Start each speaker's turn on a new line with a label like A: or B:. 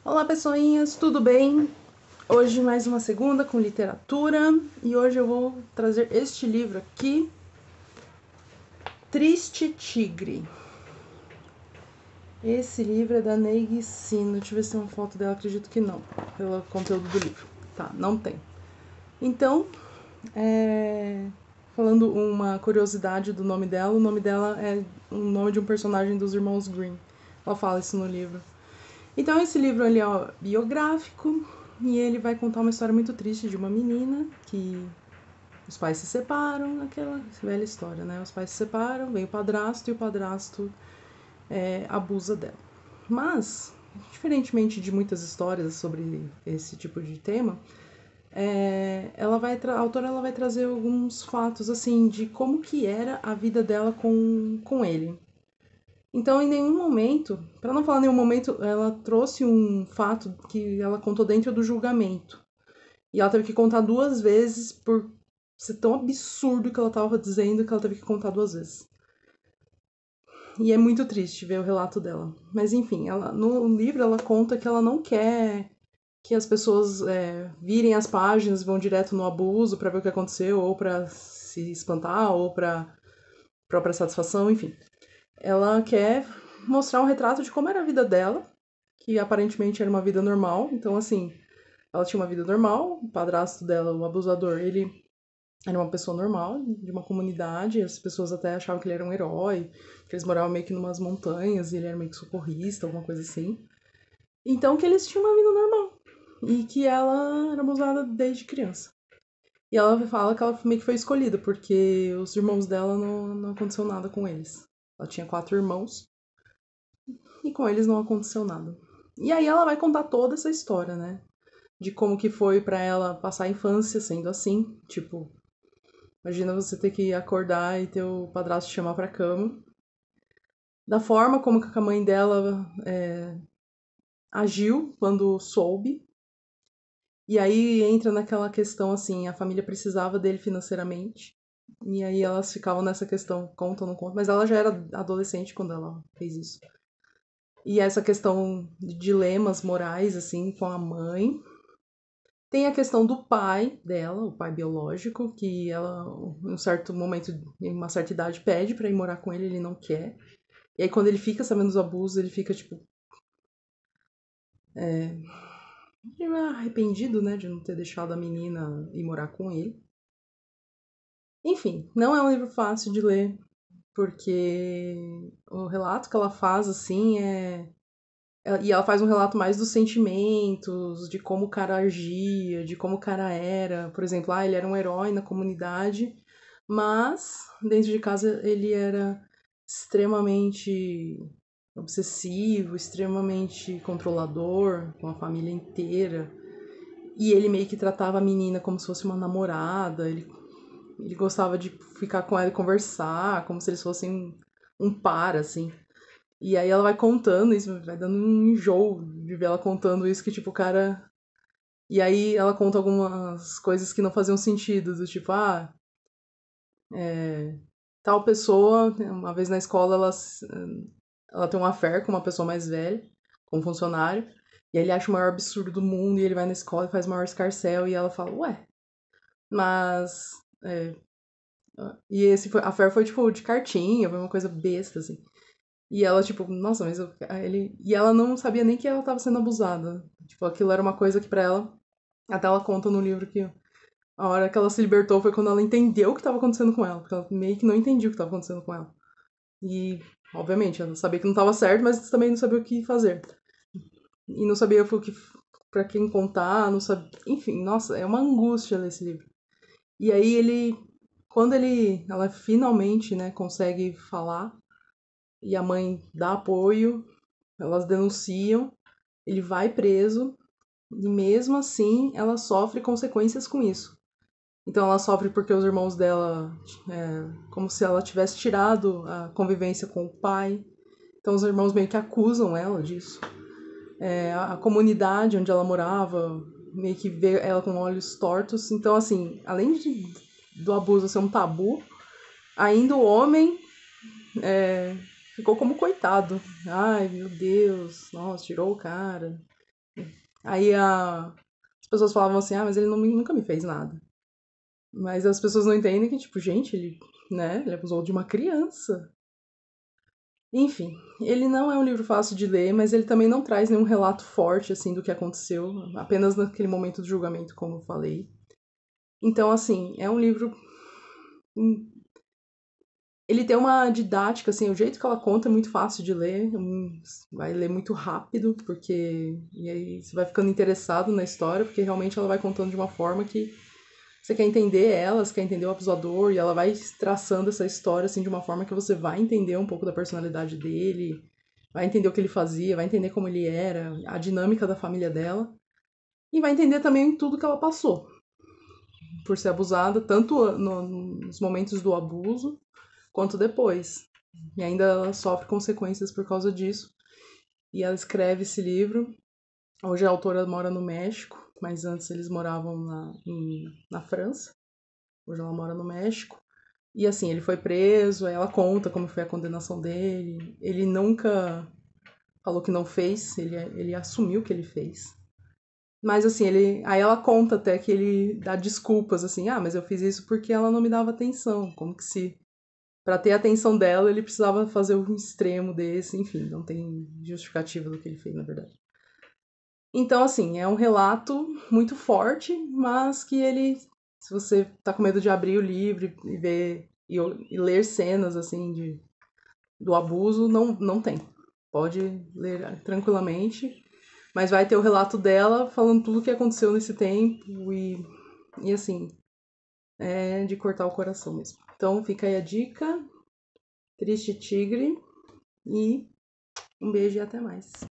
A: Olá, pessoinhas, tudo bem? Hoje mais uma segunda com literatura e hoje eu vou trazer este livro aqui, Triste Tigre. Esse livro é da Neige Sino. Deixa eu ver se tem uma foto dela, acredito que não, pelo conteúdo do livro. Tá, não tem. Então, falando uma curiosidade do nome dela, o nome dela é o nome de um personagem dos Irmãos Grimm. Ela fala isso no livro. Então esse livro ele é biográfico e ele vai contar uma história muito triste de uma menina que os pais se separam, aquela velha história, né? Os pais se separam, vem o padrasto e o padrasto abusa dela. Mas, diferentemente de muitas histórias sobre esse tipo de tema, a autora ela vai trazer alguns fatos assim de como que era a vida dela com ele. Então, em nenhum momento, para não falar nenhum momento, ela trouxe um fato que ela contou dentro do julgamento. E ela teve que contar duas vezes por ser tão absurdo que ela estava dizendo que ela teve que contar duas vezes. E é muito triste ver o relato dela. Mas enfim, no livro ela conta que ela não quer que as pessoas virem as páginas e vão direto no abuso para ver o que aconteceu, ou para se espantar, ou para própria satisfação, enfim. Ela quer mostrar um retrato de como era a vida dela, que aparentemente era uma vida normal. Então, assim, ela tinha uma vida normal, o padrasto dela, o abusador, ele era uma pessoa normal, de uma comunidade, as pessoas até achavam que ele era um herói, que eles moravam meio que numas montanhas, e ele era meio que socorrista, alguma coisa assim. Então, que eles tinham uma vida normal, e que ela era abusada desde criança. E ela fala que ela meio que foi escolhida, porque os irmãos dela não aconteceu nada com eles. Ela tinha 4 irmãos, e com eles não aconteceu nada. E aí ela vai contar toda essa história, né? De como que foi pra ela passar a infância sendo assim, tipo, imagina você ter que acordar e teu padrasto te chamar pra cama. Da forma como que a mãe dela agiu quando soube. E aí entra naquela questão assim, a família precisava dele financeiramente. E aí elas ficavam nessa questão, conta ou não conta, mas ela já era adolescente quando ela fez isso. E essa questão de dilemas morais, assim, com a mãe. Tem a questão do pai dela, o pai biológico, que ela, em um certo momento, em uma certa idade, pede pra ir morar com ele não quer. E aí, quando ele fica sabendo dos abusos, ele fica, tipo, arrependido, né, de não ter deixado a menina ir morar com ele. Enfim, não é um livro fácil de ler, porque o relato que ela faz, assim, e ela faz um relato mais dos sentimentos, de como o cara agia, de como o cara era. Por exemplo, ele era um herói na comunidade, mas dentro de casa ele era extremamente obsessivo, extremamente controlador com a família inteira. E ele meio que tratava a menina como se fosse uma namorada, ele gostava de ficar com ela e conversar, como se eles fossem um par, assim. E aí ela vai contando isso, vai dando um enjoo de ver ela contando isso, que tipo, o cara. E aí ela conta algumas coisas que não faziam sentido, do tipo, tal pessoa, uma vez na escola, ela tem um affair com uma pessoa mais velha, com um funcionário, e aí ele acha o maior absurdo do mundo, e ele vai na escola e faz o maior escarcéu, e ela fala, ué, mas. E esse affair foi tipo de cartinha, foi uma coisa besta, assim. E ela, tipo, nossa, mas ele. E ela não sabia nem que ela tava sendo abusada. Tipo, aquilo era uma coisa que pra ela. Até ela conta no livro que a hora que ela se libertou foi quando ela entendeu o que tava acontecendo com ela. Porque ela meio que não entendia o que tava acontecendo com ela. E, obviamente, ela sabia que não tava certo, mas também não sabia o que fazer. E não sabia o que, pra quem contar, não sabia. Enfim, nossa, é uma angústia ler esse livro. E aí ele. Quando ela finalmente, né, consegue falar e a mãe dá apoio, elas denunciam, ele vai preso e mesmo assim ela sofre consequências com isso. Então ela sofre porque os irmãos dela, como se ela tivesse tirado a convivência com o pai. Então os irmãos meio que acusam ela disso. A comunidade onde ela morava meio que vê ela com olhos tortos. Então assim, além do abuso ser um tabu, ainda o homem ficou como coitado. Ai, meu Deus, nossa, tirou o cara. Aí as pessoas falavam assim, mas ele nunca me fez nada. Mas as pessoas não entendem que, tipo, gente, ele abusou de uma criança. Enfim, ele não é um livro fácil de ler, mas ele também não traz nenhum relato forte, assim, do que aconteceu, apenas naquele momento do julgamento, como eu falei. Então, assim, é um livro. Ele tem uma didática, assim, o jeito que ela conta é muito fácil de ler, vai ler muito rápido, porque. E aí você vai ficando interessado na história, porque realmente ela vai contando de uma forma que você quer entender ela, você quer entender o abusador, e ela vai traçando essa história, assim, de uma forma que você vai entender um pouco da personalidade dele, vai entender o que ele fazia, vai entender como ele era, a dinâmica da família dela, e vai entender também tudo que ela passou por ser abusada, tanto nos momentos do abuso, quanto depois. E ainda ela sofre consequências por causa disso. E ela escreve esse livro. Hoje a autora mora no México, mas antes eles moravam na França. Hoje ela mora no México. E assim, ele foi preso, aí ela conta como foi a condenação dele. Ele nunca falou que não fez, ele assumiu que ele fez. Mas assim, aí ela conta até que ele dá desculpas, assim, mas eu fiz isso porque ela não me dava atenção. Como que se para ter a atenção dela, ele precisava fazer um extremo desse, enfim, não tem justificativa do que ele fez, na verdade. Então, assim, é um relato muito forte, mas que ele, se você tá com medo de abrir o livro e ver e ler cenas assim do abuso, não tem. Pode ler tranquilamente, mas vai ter o relato dela falando tudo o que aconteceu nesse tempo e assim, é de cortar o coração mesmo. Então fica aí a dica, Triste Tigre, e um beijo e até mais.